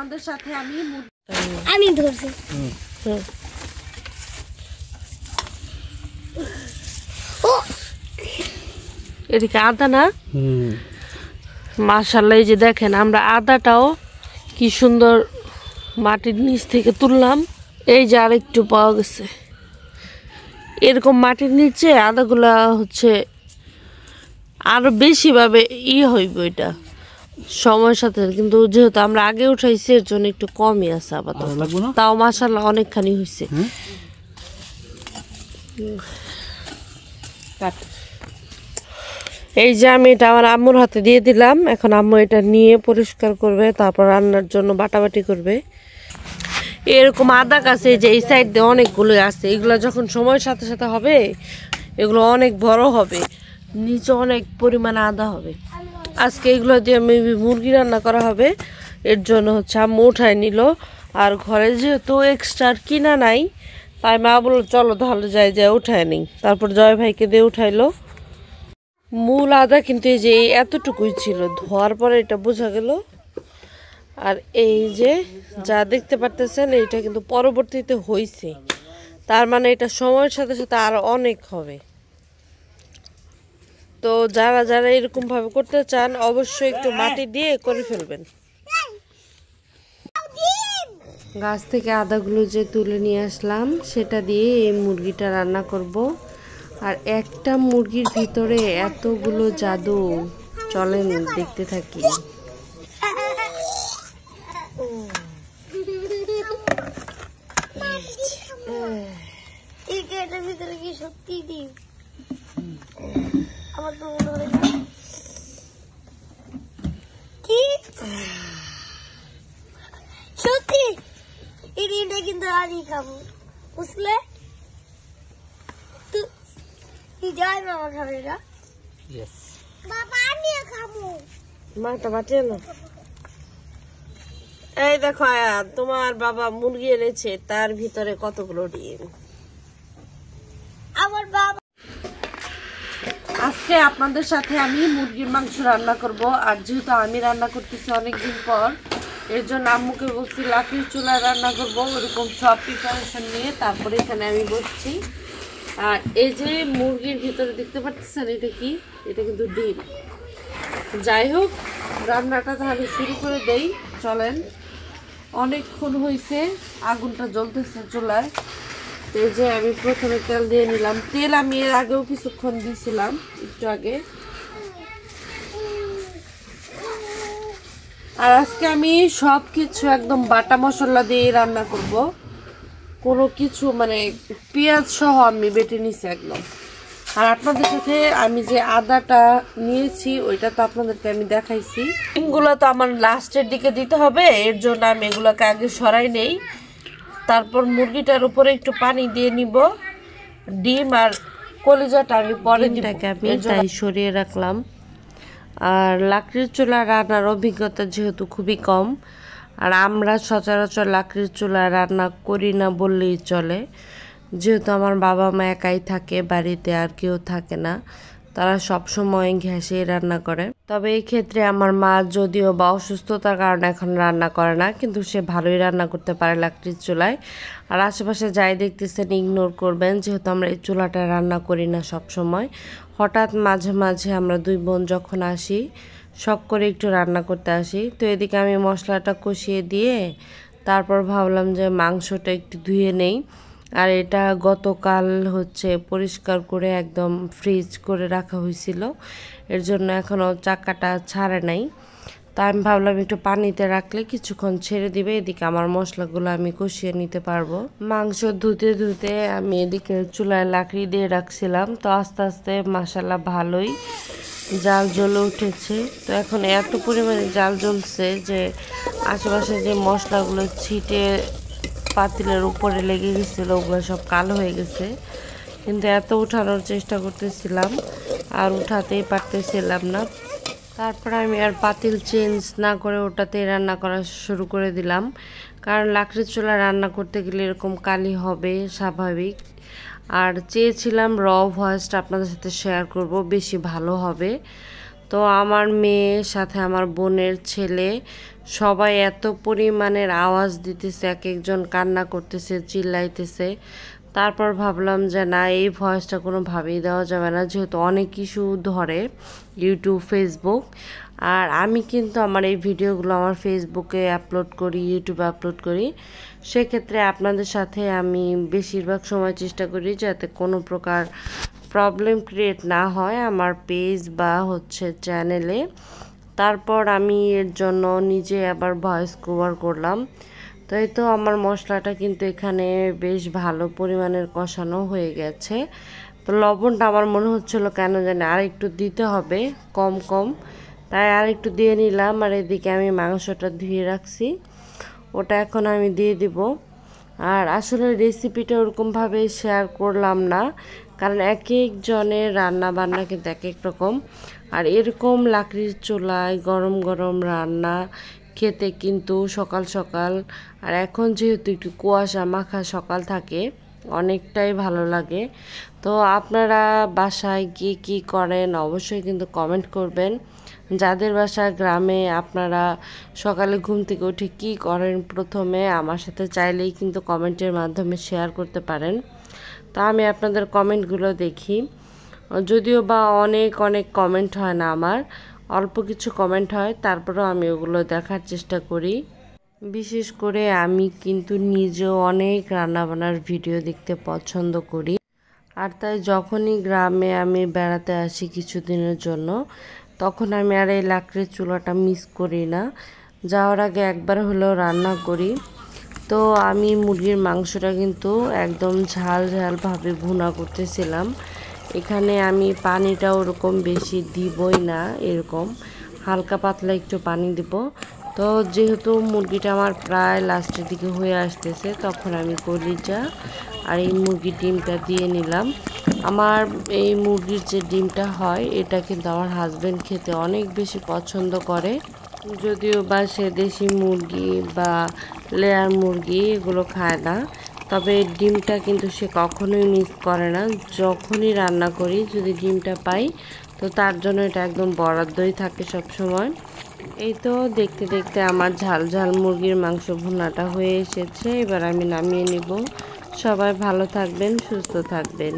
আপনাদের সাথে আমি ধরছি। এদিকে আদা না, মাশাআল্লাহ। এই যে দেখেন, আমরা আদাটাও কি সুন্দর মাটির নিচ থেকে তুললাম। এই যে আরেকটু পাওয়া গেছে। এরকম মাটির নিচে আদাগুলা হচ্ছে আরো বেশি ভাবে হইব এটা সময়ের সাথে, কিন্তু যেহেতু আমরা আগে উঠাইছি এর জন্য একটু কমই আছে আপাতত। তাও মাশাআল্লাহ অনেকখানি হয়েছে। এই যে আমি এটা আমার আম্মুর হাতে দিয়ে দিলাম। এখন আম্মু এটা নিয়ে পরিষ্কার করবে, তারপর রান্নার জন্য বাটাবাটি করবে। এরকম আদা গাছে যে এই সাইড দিয়ে অনেকগুলো আছে, এগুলো যখন সময়ের সাথে সাথে হবে এগুলো অনেক বড় হবে, নিচে অনেক পরিমাণে আদা হবে। আজকে এগুলো দিয়ে মেবি মুরগি রান্না করা হবে, এর জন্য হচ্ছে আম্মু উঠায় নিল। আর ঘরে যেহেতু এক্সট্রা কিনা নাই, তাই মা বললো চলো তাহলে যাই উঠায় নিই। তারপর জয় ভাইকে দিয়ে উঠাইলো। মূল আদা কিন্তু এই যে এতটুকুই ছিল, ধোয়ার পরে এটা বোঝা গেল। আর এই যে যা দেখতে পারতেছেন, এইটা কিন্তু পরবর্তীতে হয়েছে, তার মানে এটা সময়ের সাথে সাথে আরো অনেক হবে। তো যারা যারা এরকম ভাবে করতে চান অবশ্যই একটু মাটি দিয়ে করে ফেলবেন। গাছ থেকে আদাগুলো যে তুলে নিয়ে আসলাম, সেটা দিয়ে এই মুরগিটা রান্না করব। আর একটা মুরগির ভিতরে এতগুলো জাদু, চলেন দেখতে থাকি। এটার ভিতরে কি সত্যি ডিম? আমার তো মনে হয় কি সত্যি এই ডিমটা কিন্তু আমি খাবো, বুঝলে? তুই যাই মামা খাবে এটা? বাবা আমিও খাবো। মাটা বাটিয়ে না। এই দেখো আয়া, তোমার বাবা মুরগি এনেছে, তার ভিতরে কতগুলো ডিম। আমার বাবা আজকে আপনাদের সাথে আমি মুরগির মাংস রান্না করব। আর যেহেতু আমি রান্না করতেছি অনেকদিন পর, এর জন্য আম্মুকে বলছি লাকড়ির চুলায় রান্না করব। ওরকম সব প্রিপারেশন নিয়ে তারপরে এখানে আমি বসছি। আর এই যে মুরগির ভিতরে দেখতে পাচ্ছেন, এটা কি? এটা কিন্তু ডিম। যাই হোক, রান্নাটা তাহলে শুরু করে দেই, চলেন। অনেকক্ষণ হয়েছে, আগুনটা জ্বলতেছে চুলায়। এই যে আমি প্রথমে তেল দিয়ে নিলাম। তেল আমি এর আগেও কিছুক্ষণ দিয়েছিলাম, একটু আগে। আর আজকে আমি সবকিছু একদম বাটা মশলা দিয়ে রান্না করব। কোনো কিছু মানে পেঁয়াজ সহ আমি বেটে নিছি একদম। আর আপনাদের সাথে আমি যে আদাটা নিয়েছি ওইটা তো আপনাদেরকে আমি দেখাইছি। ডিমগুলো তো আমার লাস্টের দিকে দিতে হবে, এর জন্য আমি এগুলোকে আগে সরাই নেই। তারপর মুরগিটার উপরে একটু পানি দিয়ে নিব। ডিম আর কলিজাটা আমি পরে দিটাকে আমি তাই সরিয়ে রাখলাম। আর লাকড়ির চুলা রান্নার অভিজ্ঞতা যেহেতু খুবই কম, আর আমরা সচরাচর লাকড়ির চুলায় রান্না করি না বললেই চলে। যেহেতু আমার বাবা মা একাই থাকে বাড়িতে, আর কেউ থাকে না, তারা সব সময় গ্যাসেই রান্না করে। তবে এই ক্ষেত্রে আমার মা যদিও বা অসুস্থতার কারণে এখন রান্না করে না, কিন্তু সে ভালোই রান্না করতে পারে লাকড়ির চুলায়। আর আশেপাশে যাই দেখতেছেন ইগনোর করবেন, যেহেতু আমরা এই চুলাটা রান্না করি না সব সময়। হঠাৎ মাঝে মাঝে আমরা দুই বোন যখন আসি, শখ করে একটু রান্না করতে আসি। তো এদিকে আমি মশলাটা কষিয়ে দিয়ে তারপর ভাবলাম যে মাংসটা একটু ধুয়ে নেই। আর এটা গতকাল হচ্ছে পরিষ্কার করে একদম ফ্রিজ করে রাখা হয়েছিল, এর জন্য এখনও চাকাটা ছাড়ে নাই। তা আমি ভাবলাম একটু পানিতে রাখলে কিছুক্ষণ ছেড়ে দিবে, এদিকে আমার মশলাগুলো আমি কষিয়ে নিতে পারবো। মাংস ধুতে ধুতে আমি এদিকে চুলায় লাকড়ি দিয়ে রাখছিলাম। তো আস্তে আস্তে মাশাআল্লাহ ভালোই জাল জ্বলে উঠেছে। তো এখন এত পরিমাণে জাল জ্বলছে যে আশেপাশে যে মশলাগুলো ছিটে পাতিলের উপরে লেগে গেছিলো, ওগুলো সব কালো হয়ে গেছে। কিন্তু এত উঠানোর চেষ্টা করতেছিলাম আর উঠাতেই পারতেছিলাম না। তারপর আমি আর পাতিল চেঞ্জ না করে ওটাতেই রান্না করা শুরু করে দিলাম, কারণ লাকড়ির চুলা রান্না করতে গেলে এরকম কালি হবে স্বাভাবিক। আর চেয়েছিলাম র ভয়েসটা আপনাদের সাথে শেয়ার করব, বেশি ভালো হবে। তো আমার মেয়ের সাথে আমার বোনের ছেলে সবাই এত পরিমাণের আওয়াজ দিতেছে, এক একজন কান্না করতেছে, চিল্লাইতেছে। তারপর ভাবলাম যে না, এই ভয়েসটা কোনোভাবেই দেওয়া যাবে না, যেহেতু অনেক ইস্যু ধরে ইউটিউব, ফেসবুক। আর আমি কিন্তু আমার এই ভিডিওগুলো আমার ফেসবুকে আপলোড করি, ইউটিউবে আপলোড করি। সেক্ষেত্রে আপনাদের সাথে আমি বেশিরভাগ সময় চেষ্টা করি যাতে কোনো প্রকার প্রবলেম ক্রিয়েট না হয় আমার পেজ বা চ্যানেলে। তারপর আমি এর জন্য নিজে আবার ভয়েস কভার করলাম। তো এই তো আমার মশলাটা কিন্তু এখানে বেশ ভালো পরিমাণের কষানো হয়ে গেছে। তো লবণটা আমার মনে হচ্ছিল কেন জানি আর একটু দিতে হবে, কম কম, তাই আর একটু দিয়ে নিলাম। আর এদিকে আমি মাংসটা ধুয়ে রাখছি, ওটা এখন আমি দিয়ে দিব। আর আসলে রেসিপিটা ওরকমভাবে শেয়ার করলাম না, কারণ এক একজনের রান্না বান্না কিন্তু এক এক রকম। আর এরকম লাকড়ির চুলায় গরম গরম রান্না খেতে কিন্তু সকাল সকাল, আর এখন যেহেতু একটু কুয়াশা মাখা সকাল থাকে, অনেকটাই ভালো লাগে। তো আপনারা বাসায় গিয়ে কী করেন অবশ্যই কিন্তু কমেন্ট করবেন। যাদের বাসা গ্রামে, আপনারা সকালে ঘুম থেকে উঠে কী করেন প্রথমে আমার সাথে চাইলেই কিন্তু কমেন্টের মাধ্যমে শেয়ার করতে পারেন। তা আমি আপনাদের কমেন্টগুলো দেখি, যদিও বা অনেক অনেক কমেন্ট হয় না, আমার অল্প কিছু কমেন্ট হয়, তারপরেও আমি ওগুলো দেখার চেষ্টা করি। বিশেষ করে আমি কিন্তু নিজেও অনেক রান্নাবান্নার ভিডিও দেখতে পছন্দ করি। আর তাই যখনই গ্রামে আমি বেড়াতে আসি কিছুদিনের জন্য, তখন আমি আর এই লাকড়ির চুলাটা মিস করি না, যাওয়ার আগে একবার হলেও রান্না করি। তো আমি মুরগির মাংসটা কিন্তু একদম ঝাল ঝালভাবে ভুনা করতেছিলাম। এখানে আমি পানিটা ওরকম বেশি দিবই না, এরকম হালকা পাতলা একটু পানি দিব। তো যেহেতু মুরগিটা আমার প্রায় লাস্টের দিকে হয়ে আসতেছে, তখন আমি কলিজা আর এই মুরগির ডিমটা দিয়ে নিলাম। আমার এই মুরগির যে ডিমটা হয়, এটা কিন্তু আমার হাজব্যান্ড খেতে অনেক বেশি পছন্দ করে। যদিও বা সে দেশি মুরগি বা লেয়ার মুরগি এগুলো খায় না, তবে ডিমটা কিন্তু সে কখনোই মিস করে না। যখনই রান্না করি যদি ডিমটা পাই, তো তার জন্য এটা একদম বরাদ্দই থাকে সব সময়। এই তো দেখতে দেখতে আমার ঝাল ঝাল মুরগির মাংস ভুনাটা হয়ে এসেছে, এবার আমি নামিয়ে নিব। সবাই ভালো থাকবেন, সুস্থ থাকবেন।